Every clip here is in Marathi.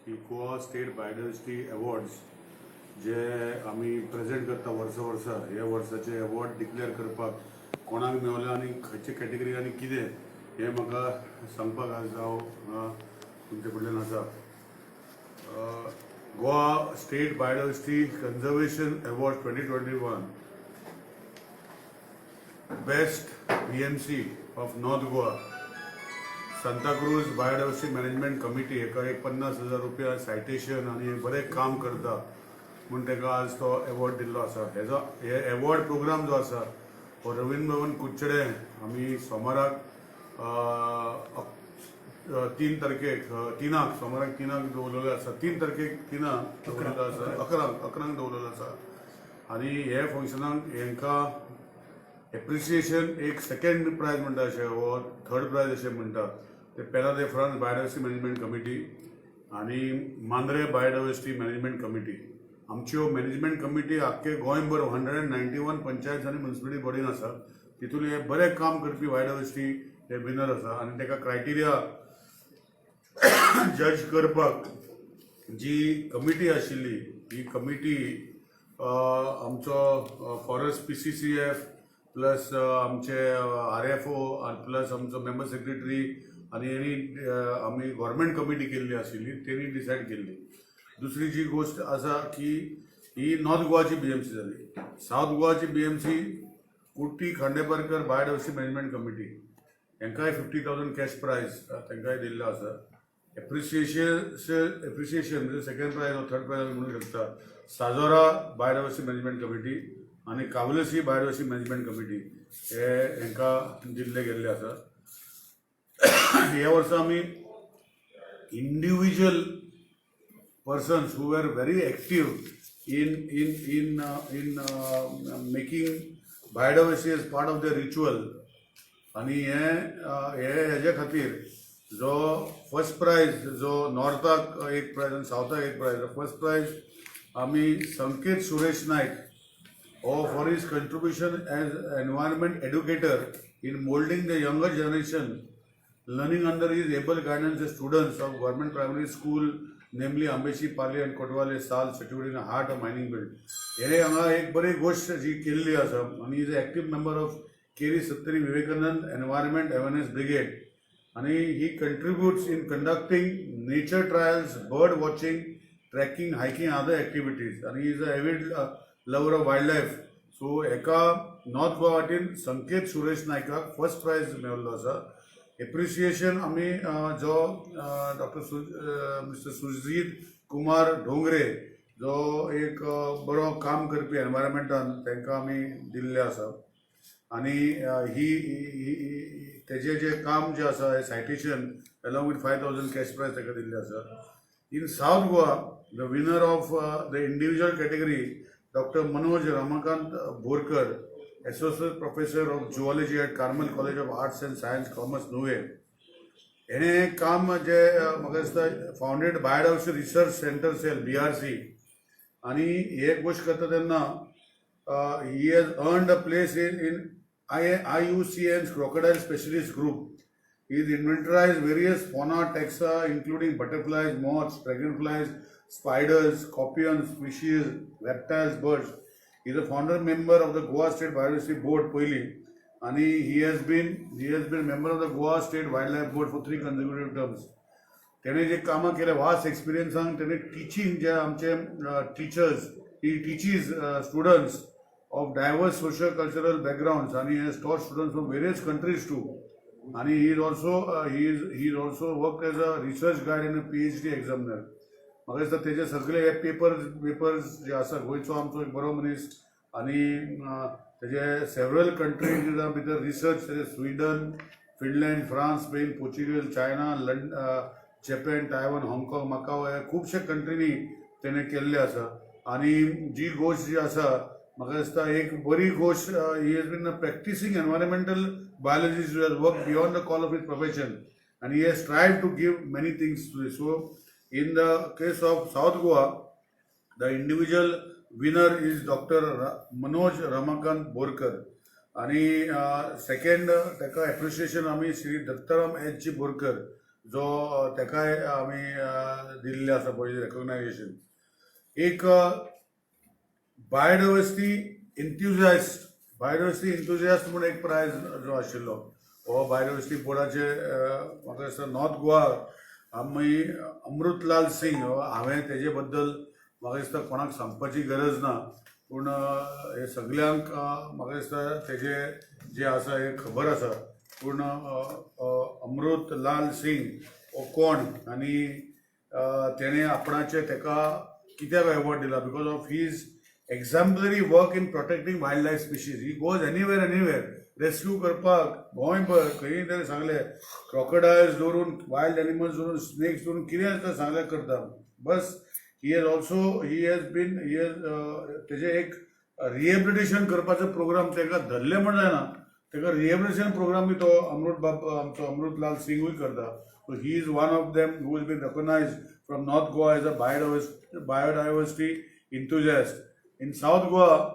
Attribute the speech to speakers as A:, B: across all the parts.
A: की गोवा स्टेट बायोडायवर्सिटी अवॉर्ड्स जे आमी प्रेजेंट करता वर्सा ह्या वर्साचे अवॉर्ड डिक्लेअर करपाक कोणाक मेवले आनी खंयचे कॅटेगरी आनी कितें हें म्हाका सांगपाक आज हांव तुमचे फुडल्यान आसा. Goa state biodiversity conservation award 2021 best BMC of north Goa Santacruz biodiversity management committee हेका एक 50,000 रुपया सायटेशन आनी बरें काम करता म्हूण ताका आज तो अवॉर्ड दिल्लो आसा. हे अवॉर्ड प्रोग्राम जो आसा हो रवींद्र भवन कुडचडे आमी सोमाराक 3 तारखेक सोमाराक 3 दवरलेलो आसा. 3 तारखेक 3 दवरलेलो आसा, 11 दवरलेलो आसा. आनी हे फंक्शनाक हेंकां एप्रिसिएशन एक सेकंड प्रायज म्हणटा अशें वो थर्ड प्रायज अशें म्हणटा ते पेला de France biodiversity management committee आनी मांद्रे बायोडायवर्सिटी मॅनेजमेंट कमिटी आमच्यो मॅनेजमेंट कमिटी आख्खे गोंयभर 191 पंचायत आनी म्युनिसिपालिटी बॉडीन आसा. तितून हे बरें काम करपी बायोडायवर्सिटी हे विनर आसा आनी ताका क्रायटेरिया जज करपाक जी कमिटी आशिल्ली ही कमिटी आमचो फॉरेस्ट PCCF प्लस आमचे RFO प्लस आमचो मेंबर सेक्रेटरी आनी आमी गव्हर्मेंट कमिटी केल्ली आशिल्ली तेणी डिसायड केल्ली. दुसरी जी गोष्ट आसा की ही नॉर्थ गोवाची BMC जाली. सावथ गोवाची BMC Kurti Khandeparkar biodiversity management committee हेंकाय 50,000 कॅश प्रायज तांकांय दिल्लो आसा. एप्रिसिएशन म्हणजे सेकंड प्रायज वा थर्ड प्रायज म्हणूंक शकता साजोरा बायोडायवर्सिटी मॅनेजमेंट कमिटी आनी कावलसी बायोडायवर्सिटी मॅनेजमेंट कमिटी हेंकां दिल्ले गेल्ले आसा. ह्या वर्सा आमी individual persons who were very active in making biodiversity as part of their ritual आणि हेजे खातीर जो फर्स्ट प्रायज जो नॉर्थाक एक प्रायज आनी सावथाक एक प्रायज. फर्स्ट प्रायज आमी संकेत सुरेश नायक for his contribution as environment educator in molding the younger generation learning under his able guidance the students of government primary school namely Ambeshi, Pali and Kotwale Sal situated in the heart of mining belt. हे हांगा एक बरी गोष्ट जी केल्ली आसा आनी is active member of Keri Sattari Vivekanand environment awareness brigade आनी he contributes in conducting nature trails, bird watching, trekking, hiking, other activities आनी is a avid lover of wild life. So हेका नॉर्थ गोवा वाटेन संकेत सुरेश नायकाक फर्स्ट प्रायज मेळिल्लो आसा. एप्रिसिएशन आमी जो मिस्टर सुजीत कुमार ढोंगरे जो एक बरो काम करपी एनवायरमेंटान तांकां आमी दिल्ले आसा. आनी ही तेजें जें काम जें आसा हें citation along with 5,000 cash prize ताका दिल्ले आसा. In south Goa the winner of the individual category doctor Manoj Ramakant Borkar, Associate Professor of Zoology at Carmel College of Arts and Science, Commerce, Nuve. हें काम जे म्हाका दिसता founded biodiversity research centre cell BRC आनी हे गोश्ट करता तेन्ना he has earned a place in IUCN's crocodile specialist group. He has inventorized various fauna taxa including butterflies, moths, dragonflies, spiders, scorpions, fishes, reptiles, birds. He is a founder member of the Goa State Biodiversity Board पहिली आणि he has been member of the Goa State Wildlife Board for 3 consecutive terms. त्याने जे कामां केले वास्ट एक्सपिरियन्सान त्याने टीचिंग जे आमचे teachers he teaches students of diverse social cultural backgrounds आणि he has taught students from various countries too. आणि he is also worked as a research guide and a PhD examiner. म्हाका दिसता तेजे सगळे हे पेपर्स जे आसा गोंयचो आमचो एक बरो मनीस आनी तेजे सेवरल कंट्रीज भितर research Sweden, Finland, France, Spain, Portugal, China, Japan, Taiwan, हाँगकाँग, मकाव हे खुबशे कंट्रीनी तेणे केल्ले आसा. आनी जी गोश्ट जी आसा म्हाका दिसता एक बरी गोश्ट he has been practicing environmental biologist who has work beyond the call of his profession आनी he has tried to give many things to. So in the case of South Goa, the individual winner is Dr. Manoj Ramakant Borkar. आणि सेकंड ताका एप्रिसिएशन आमी श्री दत्ताराम H. Borkar जो तेकाय आमी दिल्ले आसा पयलीं रेकॉग्नायजेशन. एक बायोडायवर्सिटी इंथुजियास्ट म्हणून एक प्रायज जो आशिल्लो हो बायोडायवर्सिटी बोर्डाचे म्हाका दिसता नॉर्थ गोवा आमी अमृतलाल सिंग हांवें तेजे बद्दल म्हाका दिसता कोणाक सांगपाची गरज ना, पूण हे सगळ्यांक म्हाका दिसता तेजे जे आसा हे खबर आसा. पूण अमृतलाल सिंग हो कोण आनी तेणें आपणाचे तेका कित्याक अवॉर्ड दिला? Because of his exemplary work in protecting wild life species. He goes anywhere rescue करपाक गोंयभर खंयी तरी सांगले क्रोकोडायल्स धरून वायल्ड एनिमल्स धरून स्नेक्स धरून कितें तर सांगले करता. बस ही हॅज बीन तेजे एक रिहेबिलिटेशन करपाचो प्रोग्राम तेका धरले म्हण जायना, तेका रिहेबिलिटेशन प्रोग्राम तो आमचो अमृतलाल सिंगूय करता. So he is one of them who is been recognized from north Goa as a biodiversity enthusiast. In South Goa,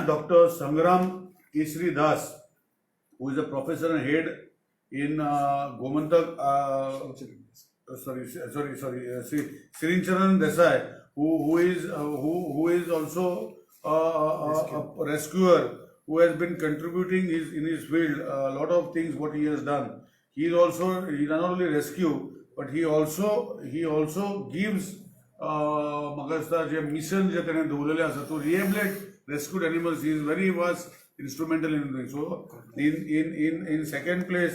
A: Dr. Sangram Kesari Das, who is a professor and head in Gomantak, Sirincharan Desai, who is also a rescuer, who has been contributing in his field a lot of things what he has done. He not only rescue, but he also gives म्हाका दिसता जे मिशन जे तेणें दवरलेलें आसा to rehabilitate rescued animals is very was instrumental in doing. So in second place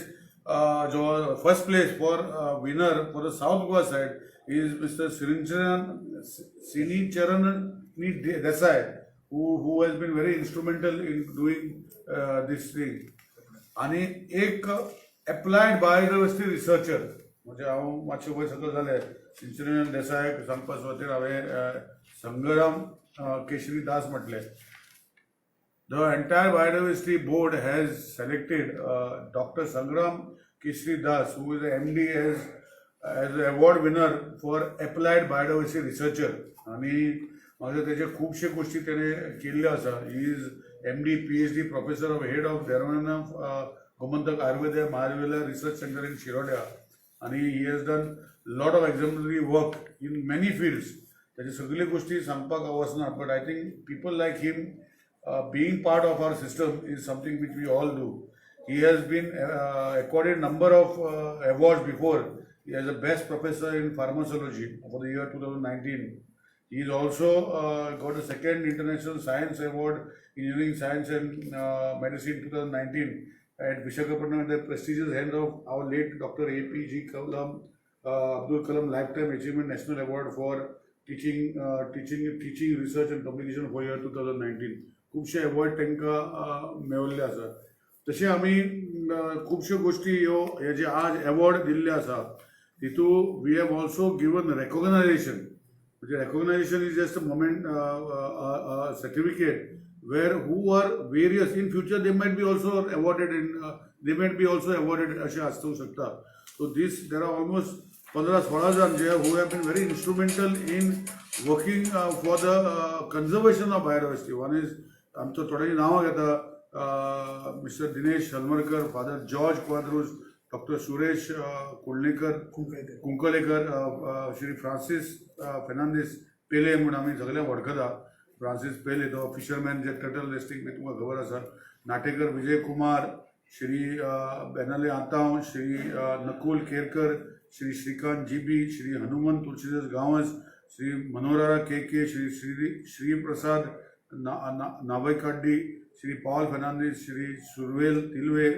A: जो first place for winner for the south Goa side is mister Sinicharan Desai, who has been very instrumental in doing this thing. आणि एक एप्लायड बायोडायवर्सिटी रिसर्चर म्हणजे हांव मातशें वयर सकयल जालें सिंचरण देसायाक सांगपा सुवातेर हांवें संग्राम केशरी दास म्हटलें. The entire biodiversity board has selected Dr. Sangram Kesari Das, who is a MD as an award winner for applied biodiversity researcher. आणि म्हाका तेजे खुबशे गोश्टी तेणें केल्ल्यो आसा. He is MD PhD professor of head of देरवना Gomantak Ayurveda Mahavidyalaya research centre in शिरोड्या. आणि he has done lot of exemplary work in many fields. तेजे सगळ्यो गोश्टी सांगपाक वचना, but I think people like him being part of our system is something which we all do. He has been accorded number of awards before. He is the best professor in pharmacology for the year 2019. He is also got the second International Science Award in Engineering Science and Medicine 2019 at Visakhapatnam, the prestigious hand of our late Dr. APG Kalam, Abdul Kalam Lifetime Achievement National Award for teaching research and publication for year 2019. खुबशे अवॉर्ड तांकां मेळिल्ले आसा. तशें आमी खुबश्यो गोश्टी हे जे आज अवॉर्ड दिल्ले आसा तितूंत we have also given recognization. म्हणजे recognization is just a moment certificate where who are various in future they might be also awarded अशें आसूंक शकता. So these there are almost 15-16 जाण जे who have been very instrumental in working for the conservation of biodiversity. One is आमचो थोड्यांची नांवां घेता mister Dinesh Halmarkar, father George Quadros, doctor Suresh Kunkalekar, Shri Francis Fernandes Pele म्हणून आमी सगळे वळखता. फ्रांसीस पेले तो फिशरमॅन जे टर्टल रेस्टिंग बी तुमकां खबर आसा. नाटेकर विजय कुमार, श्री बेनाले आतांव, Shri Nakul Kerkar, Shri Shrikant G B, Shri Hanumant Tulshidas Gawas, Shri Manohara K, Shri Prasad Navaykaddi, Shri Paul Fernandes, Shri Survel Tilve,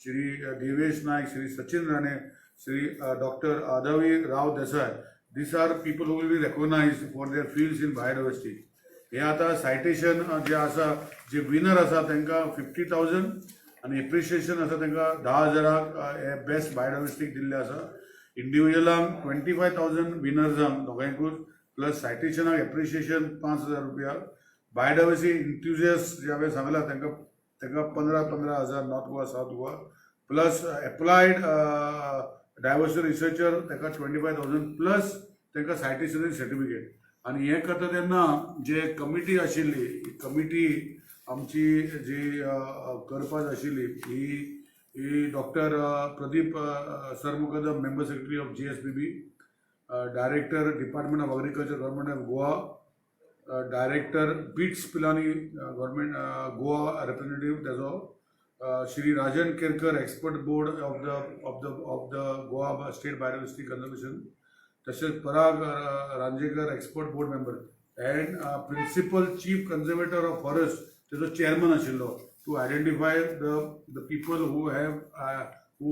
A: Shri Devesh Naik, Shri Sachin Rane, Shri doctor Adavi Rao Desai. These are people who will be recognized for their fields in biodiversity. हे आतां सायटेशन जे आसा जे विनर आसा तांकां 50,000 आनी एप्रिशिएशन आसा तांकां 10,000 हे बेस्ट बायोडायवर्सिटीक दिल्ले आसा. इंडिविज्युअलांक 25,000 विनर्सांक दोगांयकूच प्लस सायटेशनाक एप्रिशिएशन 5,000 रुपया. बायोडायवर्सिटी इंथुजियास्ट जे हांवें सांगला तांकां 15,000 north Goa south Goa plus applied diversity researcher ताका 25,000 प्लस तांकां सायटेशन सर्टिफिकेट. आनी हें करता तेन्ना जे कमिटी आशिल्ली कमिटी आमची जी करपाक आशिल्ली ही Dr. Pradeep Sarmukadam, Member Secretary of GSBB, Director, Department of Agriculture, Government of Goa, Director, Beats Pilani, Government Goa Representative, that's all. Shri Rajan Kerkar, Expert Board of the Goa State Biodiversity Conservation. तसेच Parag Ranjekar expert board member and principal chief conservator of forest तेजो चेअरमन आशिल्लो to identify the people who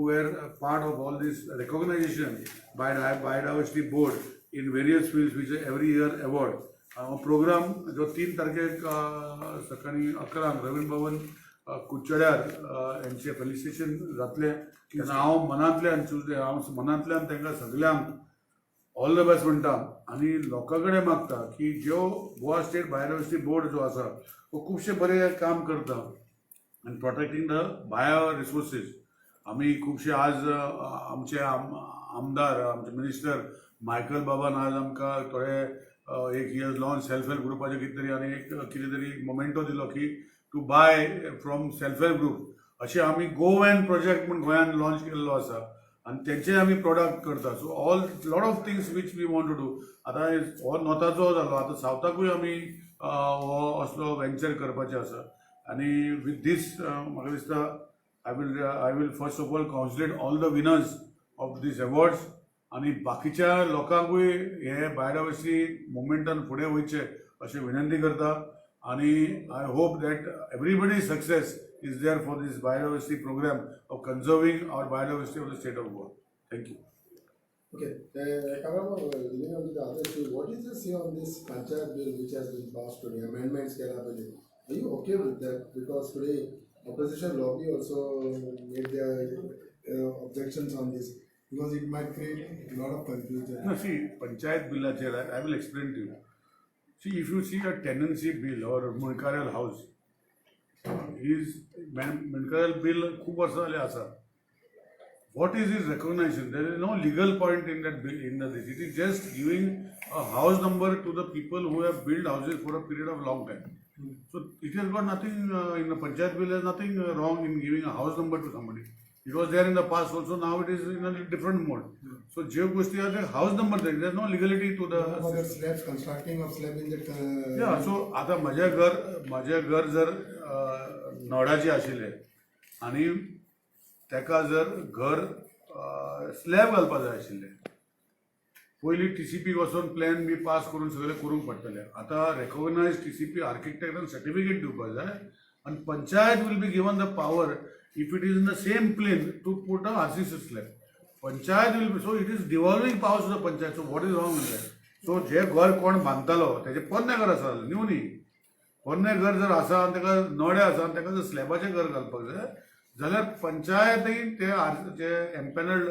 A: were part of all these recognization by biodiversity board in various fields which every year award program जो 3 तारखेक सकाळी 11 रवींद्र भवन कुचड्यार यांचे फेलिसिटेशन जातले तेन्ना हांव मनांतल्यान तांकां सगळ्यांक ऑल द बेस्ट म्हणटा आनी लोकां कडेन मागता की ज्यो गोवा स्टेट बायोडायवर्सिटी बोर्ड जो आसा तो खुबशे बरे काम करता आनी प्रोटेक्टींग द बायो रिसोर्सीस. आमी खुबशे आज आमचे आमदार आमचे मिनिस्टर मायकल बाबान आज आमकां थोडे एक इयर्स लॉन्च सेल्फ हेल्प ग्रुपाचे कितें तरी आनी एक कितें तरी मोमेंटो दिलो की to buy from self help group अशें आमी गोवॅन प्रोजेक्ट म्हूण गोंयान लॉन्च केल्लो आसा आनी तेंचे आमी प्रोडक्ट करता. So all lot of things which we want to do. आतां हो नॉर्थाचो जालो आतां सावथाकूय आमी हो असलो वेंचर करपाचें आसा आनी वीथ दीस म्हाका दिसता I will first of all congratulate all the winners of these awards आनी बाकीच्या लोकांकूय हे बायोडायवर्सिटी मुवमेंटान फुडें वयचे अशें विनंती करता आनी I hope that everybody success is there for this biodiversity program of conserving our biodiversity of the state of Goa. Thank you.
B: Okay, leaving on to the other issue, what is the say on this Panchayat bill which has been passed today, amendments? Are you okay with that? Because today opposition lobby also made their objections on this because it might create a lot of confusion.
A: No, see, Panchayat bill, I will explain to you. See, if you see a tenancy bill or a Munkarial house, Munkarial bill खूप वर्ष झाले आसा. What is his recognition? There is no legal point in that bill. It is just giving a house number to the people who have built houses for a period of long time. So it has got nothing in the Panchayat bill. There is nothing wrong in giving a house number to somebody. It was there in the past also. Now it is in a different mode. So जे गोष्टी are the house number there is no legality to the
B: slabs, constructing of slab in that.
A: Yeah. So आता माझे घर जर नोडाचे आशिल्ले आनी तेका जर घर स्लॅब घालपाक जाय आशिल्ले पयलीं TCP वचून प्लॅन बी पास करून सगळें करूंक पडटलें. आतां रेकॉग्नायज TCP आर्किटेक्टान सर्टिफिकेट दिवपाक जाय आनी panchayat will be given the power if it is in the same plane to put a RCC slab. Panchayat will be so it is devolving powers to the panchayat. So what is wrong in that? So जे घर कोण बांदतालो तेजे पोन्नें घर आसा न्यू न्ही पोन्नें घर जर आसा आनी तेका नोडे आसा आनी तेका जर स्लॅबाचें घर घालपाक जाय जाल्यार पंचायतीन ते एम्पॅनल्ड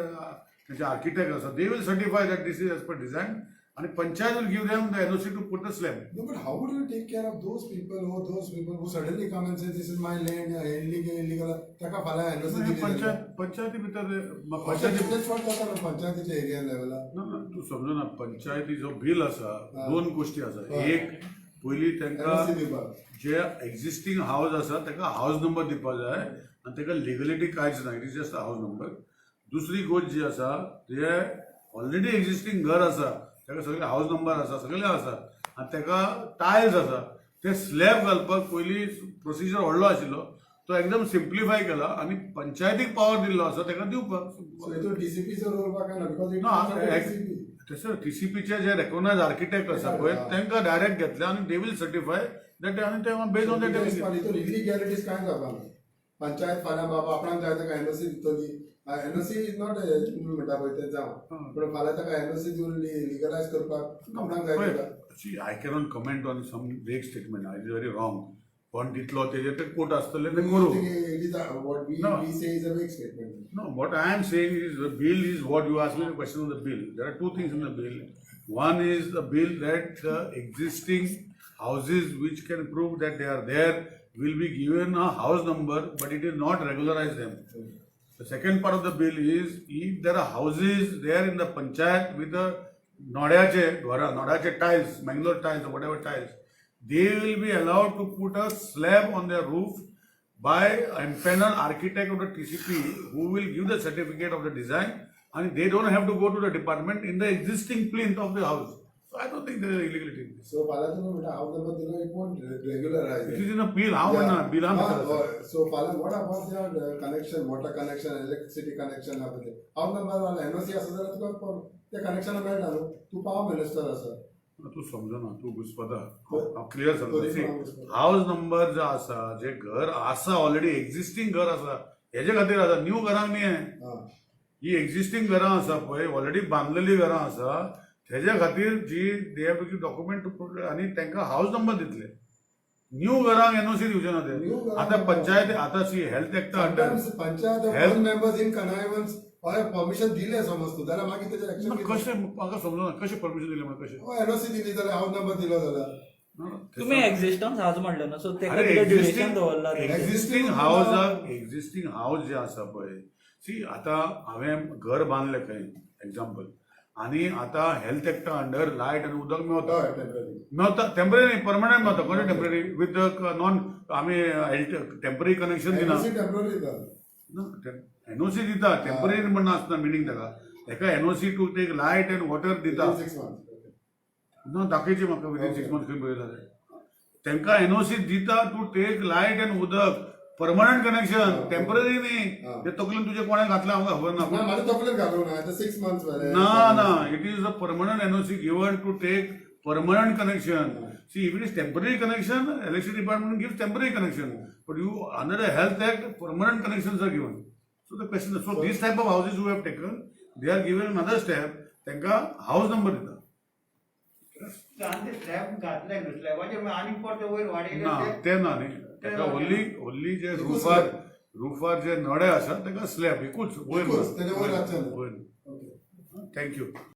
A: तेचे आर्किटेक्ट आसा they will certify that this is as per design आणि panchayat will give them the NOC to put the slab.
B: No, but how would you take care of those people who suddenly come and say this is my land, illegal? taka phala NOC दिली.
A: पंचायती भितर
B: पंचायतीच्या एरिया लेवला.
A: तू समजो ना पंचायती जो बिल आसा दोन गोष्टी आसा. एक पयलीं तांकां जे एक्झिस्टींग हाऊस आसा ताका हाऊस नंबर दिवपाक जाय आनी ताका लिगलिटी कांयच ना. It is just house number. दुसरी गोष्ट जी आसा जे ऑलरेडी एक्झिस्टींग घर आसा ताका सगळे हाऊस नंबर आसा सगळे आसा आनी ताका टायल्स आसा ते स्लॅब घालपाक पयलीं प्रोसिजर व्हडलो आशिल्लो तो एकदम सिम्प्लिफाय केला आणि पंचायतीक पावर दिल्लो आसा ताका दिवपाक.
B: TCPचो रोल बिकॉज
A: तसं TCPचे जे रेकॉग्नायज आर्किटेक्ट आसा पळय तांकां डायरेक्ट घेतले आनी दे वील सर्टिफाय दॅट आनी ते बेस्ड ऑन दॅट
B: इलिगॅलिटीज कांय जावपाक ना. पंचायत फाल्यां बाबा आपणाक जाय ताका NOC दितली. NOC इज नॉट म्हणटा पळय तें जावं पूण फाल्यां ताका NOC दिवन लिगलायज करपाक आपणाक जाय ताका.
A: I cannot comment on some vague statement. It is very wrong. पण तितलो तेजे ते कोर्ट आसतले ते करू. No, what I am saying is the bill is what you asked me a question on the bill. There are two things in the bill. One is the bill that the existing houses which can prove that they are there will be given a house number, but it is not regularize them. The second part of the bill is if there are houses there in the panchayat with the nodache tiles, mangalore tiles or whatever tiles, they will be allowed to put a slab on their roof by panel architect of the TCP who will give the certificate of the design, and they don't have to go to the department in the existing plinth of the house. So I don't think there is illegality in this.
B: So Palan तुम्ही म्हणता house number दिलो it won't regularize
A: It
B: it.
A: is in a bill. How
B: Yeah.
A: na bill
B: So Palan, what about their connection, water connection, electricity connection आपले? House number वाला NOC असं जरा तुका त्या कनेक्शन मेळटा न्हू. तू पाव मिनिस्टर असं.
A: तू समजा ना तू घुसपदा क्लियर
B: तरी
A: समजा
B: पण घुसपदा.
A: हाऊस नंबर जो आसा जे घर आसा ऑलरेडी एक्झिस्टिंग घर आसा हेजे खातीर आसा न्यू घरांक न्ही हें.
B: हां.
A: ही एक्झिस्टिंग घरां आसा पळय ऑलरेडी बांदलेली घरां आसा तेज्या खातीर जी they have to give document आनी तांकां हाऊस नंबर दितले. न्यू घरांक एनओसी दिवचे ना
B: New
A: ते.
B: घरांक
A: आतां पंचायत आतां सी हेल्थ एक्टा under
B: Sometimes panchayat
A: Health-
B: board members in connivance हय परमिशन दिले समज तू जाल्यार मागीर तेजेर एक्शन
A: कशें म्हाका समजना कशें परमिशन दिलें म्हणून कशें
B: एनओसी दिली जाल्यार हाऊस नंबर दिलो जाल्यार
C: तुम्ही एक्झिस्टन्स हाऊस म्हणलं ना सो तेका
A: अरे
C: कितें ड्युरेशन
A: एक्झिस्टिंग
C: दवरला
A: एक्झिस्टिंग हाऊसाक एक्झिस्टिंग हाऊस जे आसा पळय सी आतां हांवें घर बांदलें खंय एक्झाम्पल आनी आतां हेल्थ एक्टा अंडर लायट आनी उदक मेवता
B: हय टेम्पररी
A: मेवता टेम्पररी परमनंट मेवता कशें टेम्पररी विथ नॉन आमी टेम्पररी कनेक्शन दिना
B: एनओसी टेम्पररी दिता
A: एनओसी दिता टेम्पररी म्हण आसना मिनींग ताका NOC to take light and water दिता
B: 6 months
A: ना दाखयची म्हाका विदीन 6 months खंय पळयला तांकां एनओसी दिता टू टेक लायट एंड उदक परमनंट कनेक्शन टेम्पररी न्ही ते तकलेन तुजे कोणें घातला म्हाका खबर ना
B: ना म्हाका तकलेन घालूं ना आतां 6 months जाले
A: ना ना it is a permanent NOC given to take permanent connection. See, if it is temporary connection, electricity department gives temporary connection. But you, under the health act, permanent connections are given. So the question is, so these type of houses who have taken, they are given another step. Tenka house number dita.
D: आणि ते स्लॅब घातलाय न्हू स्लॅबाचे आनी परत वयर वाडयले
A: ना
D: ते
A: ते ना न्ही तेका only जे रुफार जे नळे आसा तेका स्लॅब एकूच वयर
B: एकूच, तेजे वयर रातचें ना.
A: वयर.
B: Okay
A: thank you